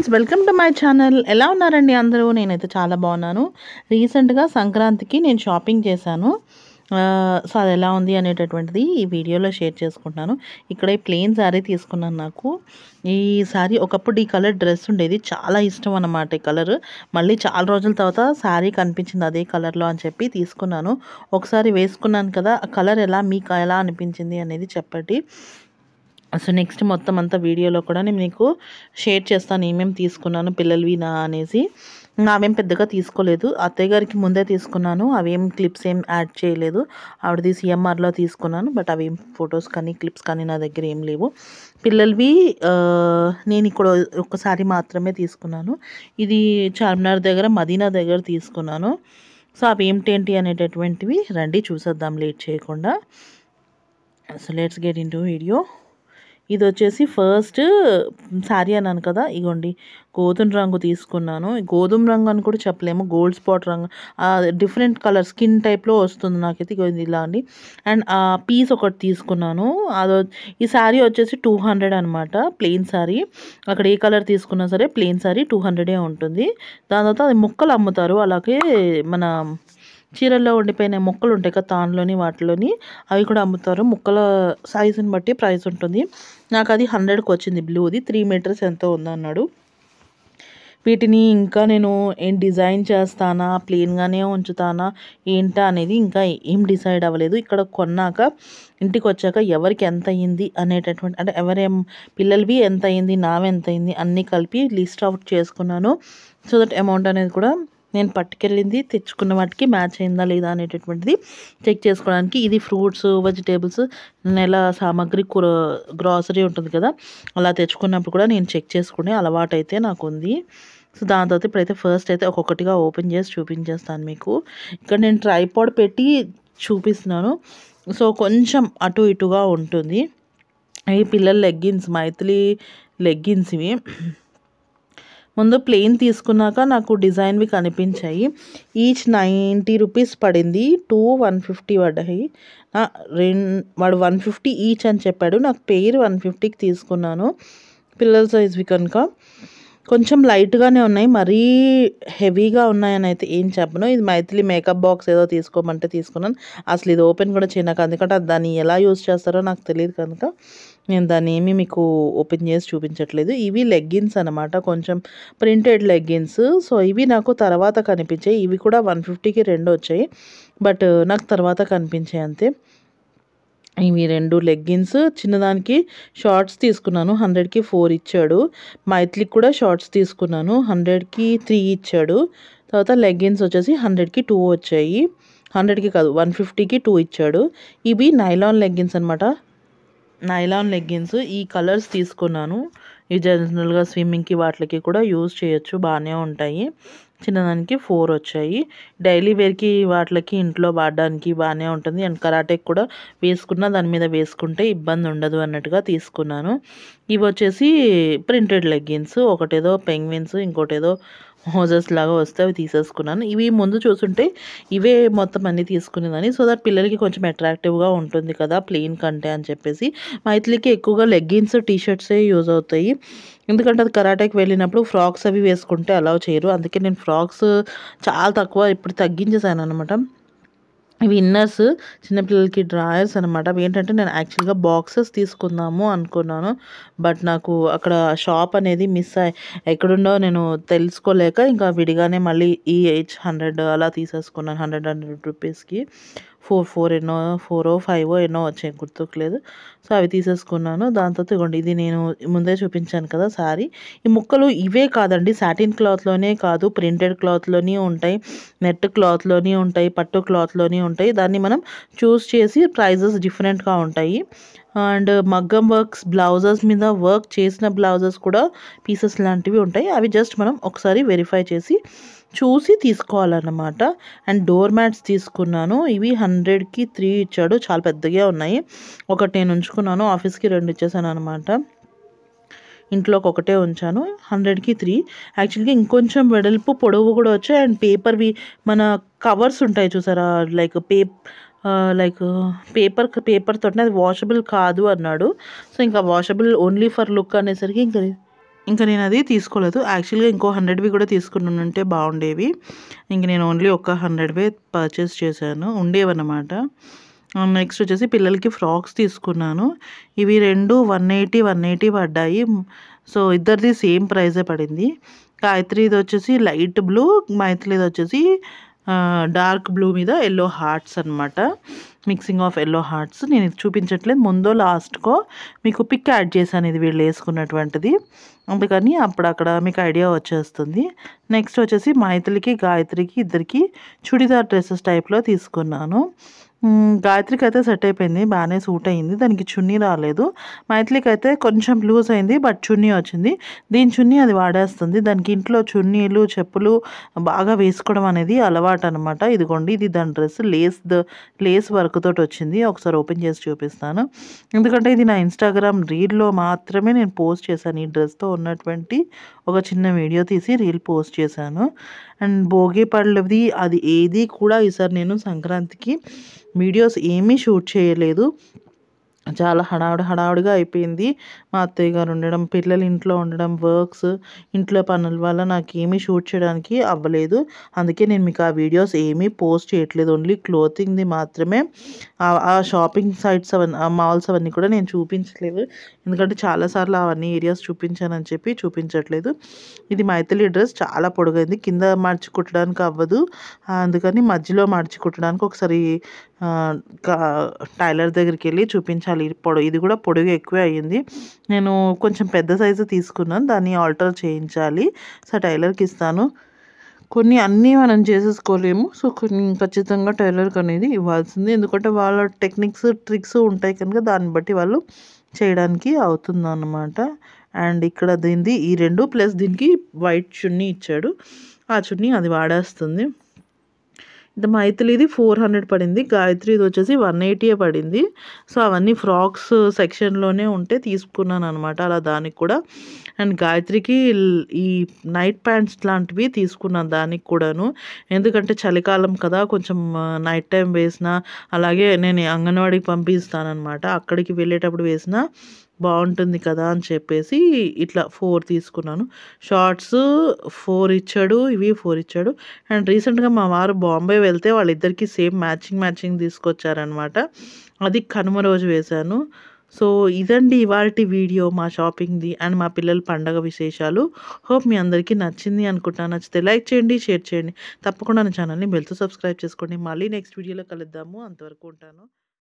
Friends, welcome to my channel. ఎలా ఉన్నారండి అందరూ? నేనైతే చాలా బాగున్నాను. రీసెంట్గా సంక్రాంతికి నేను షాపింగ్ చేశాను. సో అది ఎలా ఉంది అనేటటువంటిది ఈ వీడియోలో షేర్ చేసుకుంటున్నాను. ఇక్కడ ఈ ప్లెయిన్ శారీ తీసుకున్నాను. నాకు ఈ శారీ ఒకప్పుడు ఈ కలర్ డ్రెస్ ఉండేది, చాలా ఇష్టం అన్నమాట. ఈ కలర్ మళ్ళీ చాలా రోజుల తర్వాత శారీ కనిపించింది అదే కలర్లో అని చెప్పి తీసుకున్నాను. ఒకసారి వేసుకున్నాను కదా, ఆ కలర్ మీకు ఎలా అనిపించింది అనేది చెప్పండి. సో నెక్స్ట్ మొత్తం అంతా వీడియోలో కూడా నేను మీకు షేర్ చేస్తాను ఏమేమి తీసుకున్నాను పిల్లలవి అనేసి. నావేం పెద్దగా తీసుకోలేదు, అత్తయ్య గారికి ముందే తీసుకున్నాను. అవేం క్లిప్స్ ఏం యాడ్ చేయలేదు, ఆవిడది సిఎంఆర్లో తీసుకున్నాను. బట్ అవి ఫొటోస్ కానీ క్లిప్స్ కానీ నా దగ్గర ఏం లేవు. పిల్లలవి నేను ఇక్కడ ఒక్కసారి మాత్రమే తీసుకున్నాను. ఇది చార్మినార్ దగ్గర మదీనా దగ్గర తీసుకున్నాను. సో అవి ఏంటి అనేటటువంటివి రండి చూసేద్దాం లేట్ చేయకుండా. So let's get in to video. ఇది వచ్చేసి ఫస్ట్ శారీ అన్నాను కదా, ఇగోండి గోధుమ రంగు తీసుకున్నాను. గోధుమ రంగు అని కూడా చెప్పలేము, గోల్డ్ స్పాట్ రంగు, డిఫరెంట్ కలర్ స్కిన్ టైప్లో వస్తుంది నాకైతే. ఇది ఇలా అండి. అండ్ ఆ పీస్ ఒకటి తీసుకున్నాను. ఈ శారీ వచ్చేసి 200 అనమాట, ప్లెయిన్ శారీ. అక్కడ ఏ కలర్ తీసుకున్నా సరే ప్లెయిన్ శారీ 200 ఉంటుంది. దాని తర్వాత అది ముక్కలు అమ్ముతారు, అలాగే మన చీరల్లో ఉండిపోయిన ముక్కలు ఉంటాయి కదా తాన్లోని వాటిలోని, అవి కూడా అమ్ముతారు. ముక్కల సైజుని బట్టి ప్రైస్ ఉంటుంది. నాకు అది 100కి వచ్చింది బ్లూది. 3 మీటర్స్ ఎంతో ఉందన్నాడు. వీటిని ఇంకా నేను ఏం డిజైన్ చేస్తానా, ప్లెయిన్గానే ఉంచుతానా ఏంటా అనేది ఇంకా ఏం డిసైడ్ అవ్వలేదు. ఇక్కడ కొన్నాక ఇంటికి వచ్చాక ఎవరికి ఎంత అయ్యింది అనేటటువంటి, అంటే ఎవరేం పిల్లలవి ఎంత అయ్యింది, నావి ఎంత అయ్యింది అన్నీ కలిపి లిస్ట్ అవుట్ చేసుకున్నాను. సో దట్ అమౌంట్ అనేది కూడా నేను పట్టుకెళ్ళింది తెచ్చుకున్న వాటికి మ్యాచ్ అయిందా లేదా అనేటటువంటిది చెక్ చేసుకోవడానికి. ఇది ఫ్రూట్స్, వెజిటేబుల్స్, నెల సామాగ్రి, గ్రాసరీ ఉంటుంది కదా, అలా తెచ్చుకున్నప్పుడు కూడా నేను చెక్ చేసుకునే అలవాటు అయితే నాకు ఉంది. సో దాని తర్వాత ఇప్పుడైతే ఫస్ట్ అయితే ఒక్కొక్కటిగా ఓపెన్ చేసి చూపించేస్తాను మీకు. ఇక్కడ నేను ట్రైపాడ్ పెట్టి చూపిస్తున్నాను, సో కొంచెం అటు ఇటుగా ఉంటుంది. ఇవి పిల్లల లెగ్గిన్స్, మైథిలి లెగ్గిన్స్. ఇవి ముందు ప్లెయిన్ తీసుకున్నాక నాకు డిజైన్వి కనిపించాయి. ఈచ్ 90 రూపీస్ పడింది, 150 పడ్డాయి. వాడు 150 ఈచ్ అని చెప్పాడు, నాకు పెయిర్ 150కి తీసుకున్నాను. పిల్లల సైజ్వి కనుక కొంచెం లైట్గానే ఉన్నాయి, మరీ హెవీగా ఉన్నాయని అయితే ఏం చెప్పను. ఇది మైథిలి మేకప్ బాక్స్ ఏదో తీసుకోమంటే తీసుకున్నాను. అసలు ఇది ఓపెన్ కూడా చేయను, ఎందుకంటే దాన్ని ఎలా యూజ్ చేస్తారో నాకు తెలియదు కనుక నేను దాన్ని ఏమీ మీకు ఓపెన్ చేసి చూపించట్లేదు. ఇవి లెగ్గిన్స్ అనమాట, కొంచెం ప్రింటెడ్ లెగ్గిన్స్. సో ఇవి నాకు తర్వాత కనిపించాయి. ఇవి కూడా 150కి 2 వచ్చాయి, బట్ నాకు తర్వాత కనిపించాయి అంతే. ఇవి 2 లెగ్గిన్స్. చిన్నదానికి షార్ట్స్ తీసుకున్నాను, 100కి 4 ఇచ్చాడు. మైథిలికి కూడా షార్ట్స్ తీసుకున్నాను, 100కి 3 ఇచ్చాడు. తర్వాత లెగ్గిన్స్ వచ్చేసి 100కి 2 వచ్చాయి. 100కి కాదు 150కి 2 ఇచ్చాడు. ఇవి నైలాన్ లెగ్గిన్స్ అనమాట, నైలాన్ లెగ్గిన్స్. ఈ కలర్స్ తీసుకున్నాను. ఇవి జనరల్గా స్విమ్మింగ్కి వాటికి కూడా యూజ్ చేయొచ్చు, బాగానే ఉంటాయి. చిన్నదానికి 4 వచ్చాయి. డైలీ వేర్కి వాటికి ఇంట్లో వాడడానికి బాగానే ఉంటుంది. అండ్ కరాటేకి కూడా వేసుకున్న దాని మీద వేసుకుంటే ఇబ్బంది ఉండదు అన్నట్టుగా తీసుకున్నాను. ఇవి వచ్చేసి ప్రింటెడ్ లెగ్గిన్స్, ఒకటేదో పెంగ్విన్స్, ఇంకోటేదో హోజెస్ లాగా వస్తే అవి తీసేసుకున్నాను. ఇవి ముందు చూసుంటే ఇవే మొత్తం అన్నీ తీసుకునేదాన్ని, సో దట్ పిల్లలకి కొంచెం అట్రాక్టివ్గా ఉంటుంది కదా ప్లెయిన్ కంటే అని చెప్పేసి. మైథిలికి ఎక్కువగా లెగ్గిన్స్, టీషర్ట్సే యూజ్ అవుతాయి, ఎందుకంటే అది కరాటేకి వెళ్ళినప్పుడు ఫ్రాక్స్ అవి వేసుకుంటే అలౌ చేయరు. అందుకే నేను ఫ్రాక్స్ చాలా తక్కువ ఇప్పుడు తగ్గించేసాను అనమాట. ఇవి ఇన్నర్స్, చిన్నపిల్లలకి డ్రాయర్స్ అనమాట. అవి ఏంటంటే నేను యాక్చువల్గా బాక్సెస్ తీసుకుందాము అనుకున్నాను, బట్ నాకు అక్కడ షాప్ అనేది మిస్ ఎక్కడుండో నేను తెలుసుకోలేక ఇంకా విడిగానే మళ్ళీ ఈ 100 అలా తీసేసుకున్నాను. 100 రూపీస్కి 4 ఎన్నో 4 ఎన్నో వచ్చాయి, గుర్తుకులేదు. సో అవి తీసేసుకున్నాను. దాంతో ఇవ్వండి, ఇది నేను ముందే చూపించాను కదా శారీ. ఈ ముక్కలు ఇవే కాదండి, సాటిన్ క్లాత్లోనే కాదు, ప్రింటెడ్ క్లాత్లోనే ఉంటాయి, నెట్ క్లాత్లోనే ఉంటాయి, పట్టు క్లాత్లోనే ఉంటాయి. దాన్ని మనం చూస్ చేసి ప్రైజెస్ డిఫరెంట్గా ఉంటాయి. అండ్ మగ్గం వర్క్స్, బ్లౌజెస్ మీద వర్క్ చేసిన బ్లౌజెస్ కూడా పీసెస్ లాంటివి ఉంటాయి. అవి జస్ట్ మనం ఒకసారి వెరిఫై చేసి చూసి తీసుకోవాలన్నమాట. అండ్ డోర్ మ్యాట్స్ తీసుకున్నాను. ఇవి 100కి 3 ఇచ్చాడు, చాలా పెద్దగా ఉన్నాయి. ఒకటి నేను ఉంచుకున్నాను, ఆఫీస్కి 2 ఇచ్చేసాను అనమాట. ఇంట్లోకి ఒకటే ఉంచాను. 100కి 3. యాక్చువల్గా ఇంకొంచెం వెడల్పు పొడవు కూడా వచ్చాయి. అండ్ పేపర్వి మన కవర్స్ ఉంటాయి చూసారా, లైక్ పేపర్ తోటి, అది వాషబుల్ కాదు అన్నాడు. సో ఇంకా వాషబుల్ ఓన్లీ ఫర్ లుక్ అనేసరికి ఇంకా ఇంకా నేను అది తీసుకోలేదు. యాక్చువల్‌గా ఇంకో 100వి కూడా తీసుకునుంటే బాగుండేవి. ఇంక నేను ఓన్లీ ఒక 100వే పర్చేస్ చేశాను. ఉండేవన్నమాట. నెక్స్ట్ వచ్చేసి పిల్లలకి ఫ్రాక్స్ తీసుకున్నాను. ఇవి 2 180, 180 పడ్డాయి. సో ఇద్దరిది సేమ్ ప్రైజే పడింది. గాయత్రిది వచ్చేసి లైట్ బ్లూ, మైథిలిది వచ్చేసి డార్క్ బ్లూ మీద యెల్లో హార్ట్స్ అనమాట. Mixing of yellow hearts. నేను ఇది చూపించట్లేదు, ముందో లాస్ట్‌కో మీకు పిక్ యాడ్ చేశాను ఇది వీళ్ళు వేసుకున్నటువంటిది. అందుకని అక్కడ మీకు ఐడియా వచ్చేస్తుంది. నెక్స్ట్ వచ్చేసి మైథిలికి, గాయత్రికి ఇద్దరికి చుడిదార్ డ్రెసెస్ టైప్‌లో తీసుకున్నాను. గాయత్రికి అయితే సెట్ అయిపోయింది, బాగానే సూట్ అయింది. దానికి చున్నీ రాలేదు. మైథిలికి అయితే కొంచెం లూజ్ అయింది, బట్ చున్నీ వచ్చింది. దీని చున్నీ అది వాడేస్తుంది. దానికి ఇంట్లో చున్నీలు, చెప్పులు బాగా వేసుకోవడం అనేది అలవాటు అనమాట. ఇదిగోండి, ఇది దాని డ్రెస్ లేస్ వర్క్ తోటి వచ్చింది. ఒకసారి ఓపెన్ చేసి చూపిస్తాను. ఎందుకంటే ఇది నా ఇన్స్టాగ్రామ్ రీల్‌లో మాత్రమే నేను పోస్ట్ చేశాను. ఈ డ్రెస్‌తో ఉన్నటువంటి ఒక చిన్న వీడియో తీసి రీల్ పోస్ట్ చేశాను. అండ్ భోగి పళ్ళది అది ఏది కూడా ఈసారి నేను సంక్రాంతికి వీడియోస్ ఏమీ షూట్ చేయలేదు. చాలా హడావుడిగా అయిపోయింది. మా అత్తయ్య గారు ఉండడం, పిల్లలు ఇంట్లో ఉండడం, వర్క్స్, ఇంట్లో పనుల వల్ల నాకేమీ షూట్ చేయడానికి అవ్వలేదు. అందుకే నేను మీకు ఆ వీడియోస్ ఏమీ పోస్ట్ చేయట్లేదు. ఓన్లీ క్లోతింగ్‌ది మాత్రమే. ఆ షాపింగ్ సైట్స్ అవన్నీ, ఆ మాల్స్ అవన్నీ కూడా నేను చూపించలేదు. ఎందుకంటే చాలాసార్లు అవన్నీ ఏరియాస్ చూపించానని చెప్పి చూపించట్లేదు. ఇది మైథిలి డ్రెస్ చాలా పొడుగైంది. కింద మడిచి కుట్టడానికి అవ్వదు. అందుకని మధ్యలో మడిచి కుట్టడానికి ఒకసారి టైలర్ దగ్గరికి వెళ్ళి చూపించాలి. ఇది కూడా పొడుగు ఎక్కువే అయ్యింది. నేను కొంచెం పెద్ద సైజు తీసుకున్నాను, దాన్ని ఆల్టర్ చేయించాలి. సో టైలర్కి ఇస్తాను. కొన్ని అన్నీ మనం చేసేసుకోలేము. సో కొన్ని ఖచ్చితంగా టైలర్కి అనేది ఇవ్వాల్సింది. ఎందుకంటే వాళ్ళ టెక్నిక్స్, ట్రిక్స్ ఉంటాయి కనుక దాన్ని బట్టి వాళ్ళు చేయడానికి అవుతుందన్నమాట. అండ్ ఇక్కడ దీనిది ఈ 2 ప్లస్ దీనికి వైట్ చున్నీ ఇచ్చాడు. ఆ చున్నీ అది వాడేస్తుంది. ఇది మైథిలిది 400 పడింది. గాయత్రిది వచ్చేసి 180 పడింది. సో అవన్నీ ఫ్రాక్స్ సెక్షన్‌లోనే ఉంటే తీసుకున్నాను అనమాట. అలా దానికి కూడా. అండ్ గాయత్రికి ఈ నైట్ ప్యాంట్స్ లాంటివి తీసుకున్నాను దానికి కూడాను. ఎందుకంటే చలికాలం కదా, కొంచెం నైట్ టైం వేసినా, అలాగే నేను అంగన్వాడీకి పంపిస్తాననమాట. అక్కడికి వెళ్ళేటప్పుడు వేసినా బాగుంటుంది కదా అని చెప్పేసి ఇట్లా 4 తీసుకున్నాను. షార్ట్స్ 4 ఇచ్చాడు, ఇవి 4 ఇచ్చాడు. అండ్ రీసెంట్‌గా మా వారు బాంబే వెళ్తే వాళ్ళిద్దరికీ సేమ్ మ్యాచింగ్ తీసుకొచ్చారనమాట. అది కనుమ రోజు వేశాను. సో ఇదండి ఇవాల్టి వీడియో మా షాపింగ్‌ది అండ్ మా పిల్లల పండగ విశేషాలు. హోప్ మీ అందరికీ నచ్చింది అనుకుంటున్నాను. నచ్చితే లైక్ చేయండి, షేర్ చేయండి. తప్పకుండా నా ఛానల్‌ని బెల్‌తో సబ్స్క్రైబ్ చేసుకోండి. మళ్ళీ నెక్స్ట్ వీడియోలో కలుద్దాము. అంతవరకు ఉంటాను.